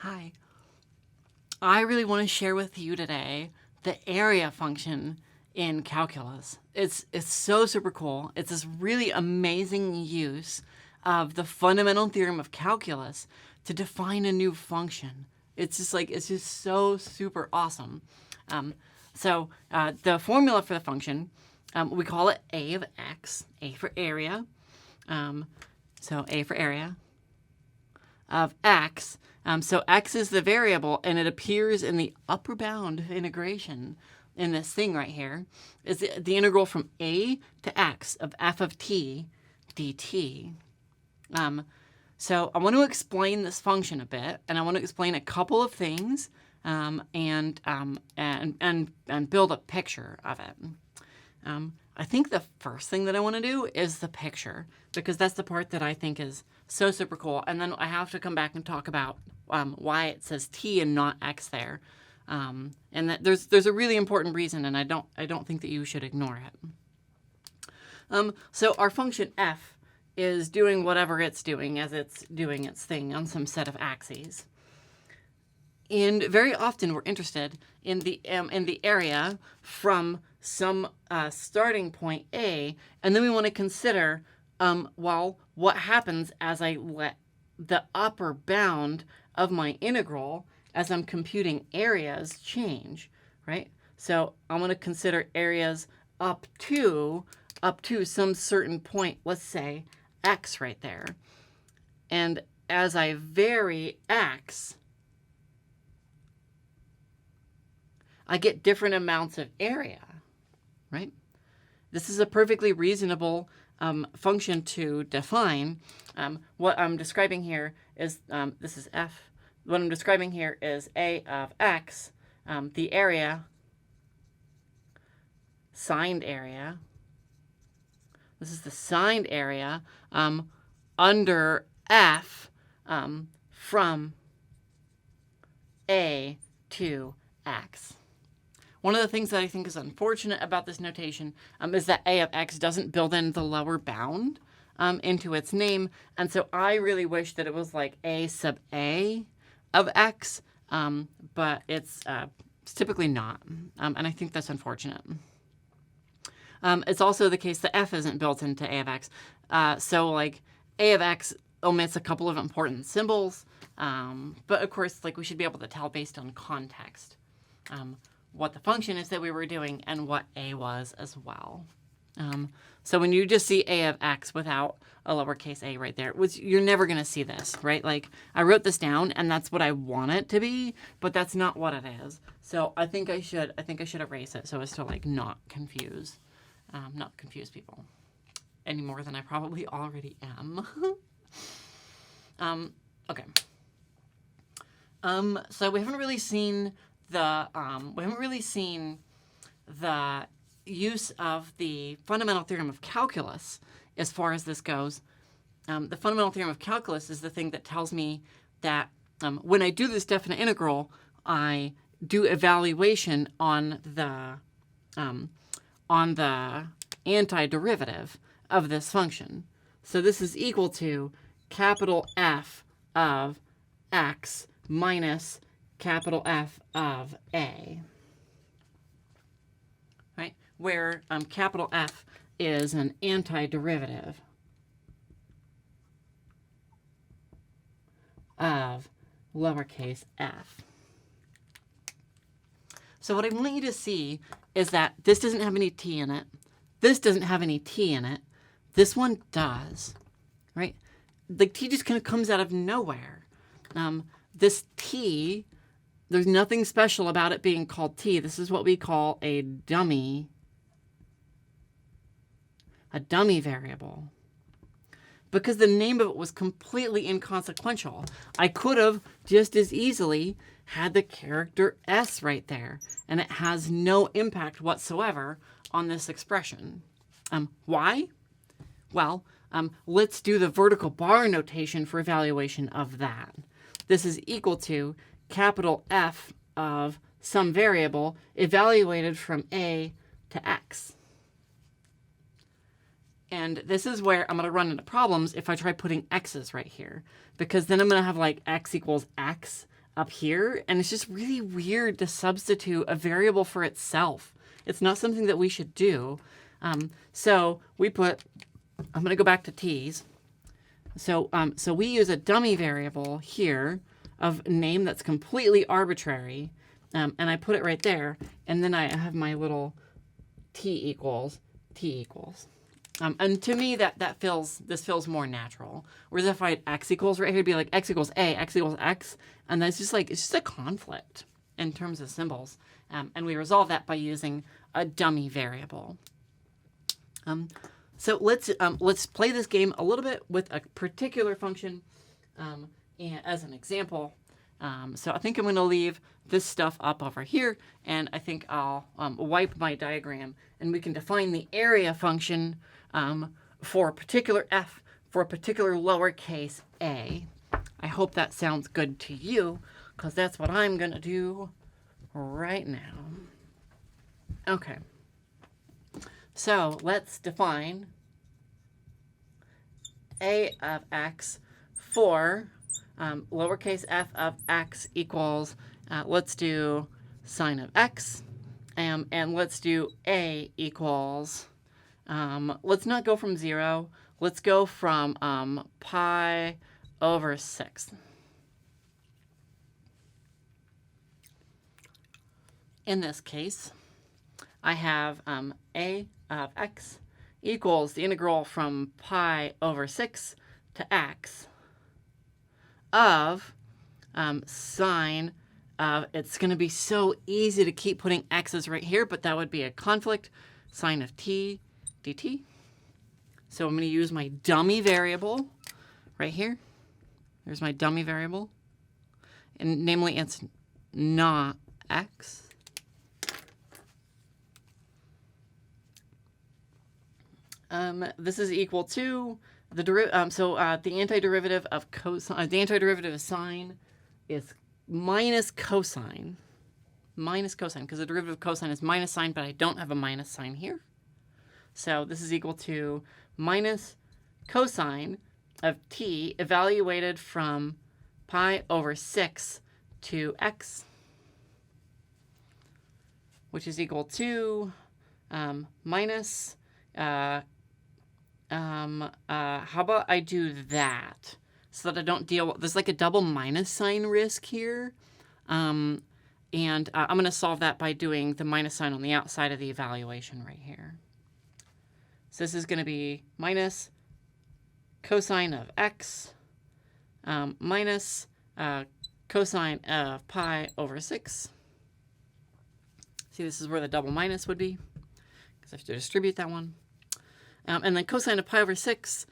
Hi. I really want to share with you today the area function in calculus. It's so super cool. It's this really amazing use of the fundamental theorem of calculus to define a new function. It's just so super awesome. The formula for the function, we call it a of x, a for area. So a for area of x. So x is the variable, and it appears in the upper bound of integration in this thing right here. Is the integral from a to x of f of t dt. So I want to explain this function a bit, and I want to explain a couple of things and build a picture of it. I think the first thing that I want to do is the picture, because that's the part that I think is so super cool. And then I have to come back and talk about why it says t and not x there. And that there's a really important reason, and I don't think that you should ignore it. So our function f is doing whatever it's doing as it's doing its thing on some set of axes. And very often we're interested in the area from some starting point A, and then we want to consider, well, what happens as I let the upper bound of my integral as I'm computing areas change, right? So I want to consider areas up to some certain point, let's say x right there. And as I vary x, I get different amounts of area, right? This is a perfectly reasonable function to define. What I'm describing here is, this is f. What I'm describing here is a of x, the area, signed area. This is the signed area under f from a to x. One of the things that I think is unfortunate about this notation is that a of x doesn't build in the lower bound into its name. And so I really wish that it was like a sub a of x, but it's typically not. And I think that's unfortunate. It's also the case that f isn't built into a of x. So like a of x omits a couple of important symbols. But of course, like we should be able to tell based on context what the function is that we were doing and what a was as well. So when you just see a of x without a lowercase a right there, you're never going to see this, right? Like I wrote this down and that's what I want it to be, but that's not what it is. So I think I should erase it so as to like not confuse people any more than I probably already am. Okay. So we haven't really seen the use of the fundamental theorem of calculus as far as this goes. The fundamental theorem of calculus is the thing that tells me that when I do this definite integral, I do evaluation on the antiderivative of this function. So this is equal to capital F of x minus capital F of a, right? Where capital F is an antiderivative of lowercase f. So what I want you to see is that this doesn't have any t in it. This doesn't have any t in it. This one does, right? The t just kind of comes out of nowhere. This t, there's nothing special about it being called t. This is what we call a dummy variable. Because the name of it was completely inconsequential. I could have just as easily had the character s right there, and it has no impact whatsoever on this expression. Why? Well, let's do the vertical bar notation for evaluation of that. This is equal to capital F of some variable evaluated from a to x. And this is where I'm going to run into problems if I try putting x's right here, because then I'm going to have like x equals x up here, and it's just really weird to substitute a variable for itself. It's not something that we should do. So we put, I'm going to go back to t's. So we use a dummy variable here of name that's completely arbitrary, and I put it right there, and then I have my little t equals. And to me, this feels more natural. Whereas if I had x equals right here, it'd be like x equals a, x equals x, and that's just like, it's just a conflict in terms of symbols. And we resolve that by using a dummy variable. So let's play this game a little bit with a particular function as an example. So I think I'm going to leave this stuff up over here, and I think I'll wipe my diagram, and we can define the area function for a particular f for a particular lowercase a. I hope that sounds good to you, because that's what I'm going to do right now. Okay. So let's define a of x for lowercase f of x equals, let's do sine of x, and let's do a equals, let's not go from 0, let's go from pi over 6. In this case, I have a of x equals the integral from pi over 6 to x of sine of, it's going to be so easy to keep putting x's right here, but that would be a conflict, sine of t dt. So I'm going to use my dummy variable right here. There's my dummy variable. And namely, it's not x. This is equal to the the antiderivative of cosine. The antiderivative of sine is minus cosine, because the derivative of cosine is minus sine, but I don't have a minus sign here. So this is equal to minus cosine of t evaluated from pi over 6 to x, which is equal to minus, how about I do that so that I don't deal, there's like a double minus sign risk here. And I'm going to solve that by doing the minus sign on the outside of the evaluation right here. So this is going to be minus cosine of x minus cosine of pi over 6. See, this is where the double minus would be, because I have to distribute that one. And then cosine of pi over 6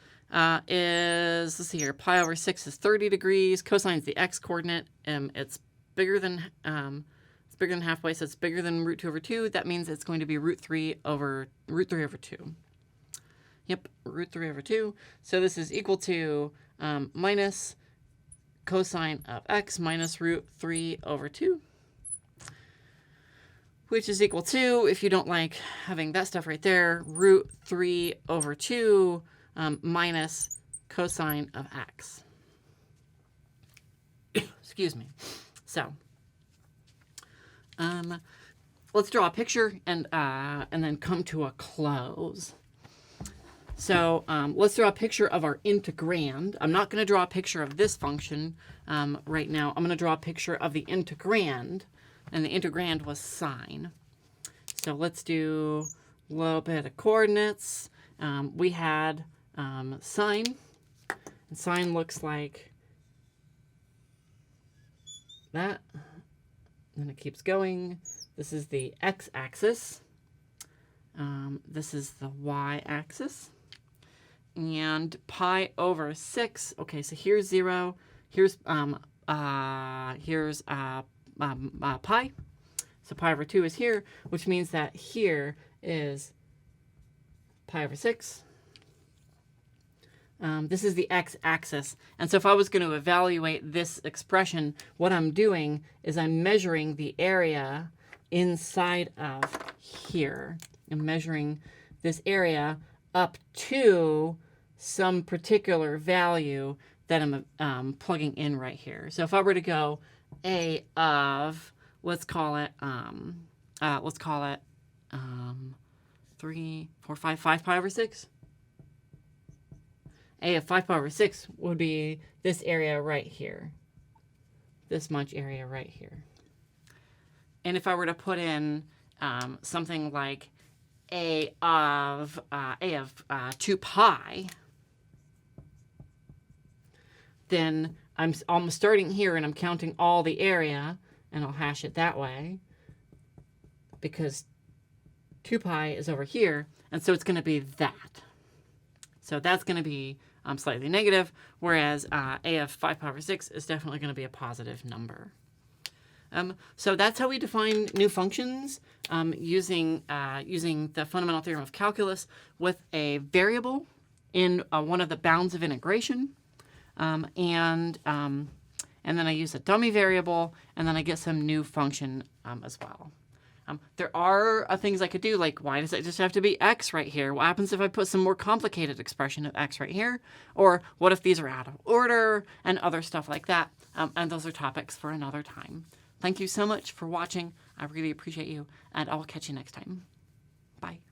is, let's see here, pi over 6 is 30 degrees. Cosine is the x-coordinate. It's bigger than halfway, so it's bigger than root 2 over 2. That means it's going to be root 3 over 2. Yep, root 3 over 2. So this is equal to minus cosine of x minus root 3 over 2, which is equal to, if you don't like having that stuff right there, root 3 over 2 minus cosine of x. Excuse me. So let's draw a picture and then come to a close. So let's draw a picture of our integrand. I'm not going to draw a picture of this function right now. I'm going to draw a picture of the integrand, and the integrand was sine. So let's do a little bit of coordinates. We had sine, and sine looks like that. And then it keeps going. This is the x-axis. This is the y-axis. And pi over 6. Okay, so here's 0. Here's pi. So pi over 2 is here, which means that here is pi over 6. This is the x-axis. And so if I was going to evaluate this expression, what I'm doing is I'm measuring the area inside of here. I'm measuring this area up to some particular value that I'm plugging in right here. So if I were to go A of, let's call it 3, 4, 5 pi over 6. A of 5 pi over 6 would be this area right here. This much area right here. And if I were to put in something like A of 2 pi, then I'm starting here and I'm counting all the area, and I'll hash it that way because 2 pi is over here, and so it's going to be that. So that's going to be slightly negative, whereas A of 5 pi over 6 is definitely going to be a positive number. So that's how we define new functions using the fundamental theorem of calculus with a variable in one of the bounds of integration. And then I use a dummy variable, and then I get some new function as well. There are things I could do, like why does it just have to be x right here? What happens if I put some more complicated expression of x right here? Or what if these are out of order, and other stuff like that? And those are topics for another time. Thank you so much for watching. I really appreciate you, and I'll catch you next time. Bye.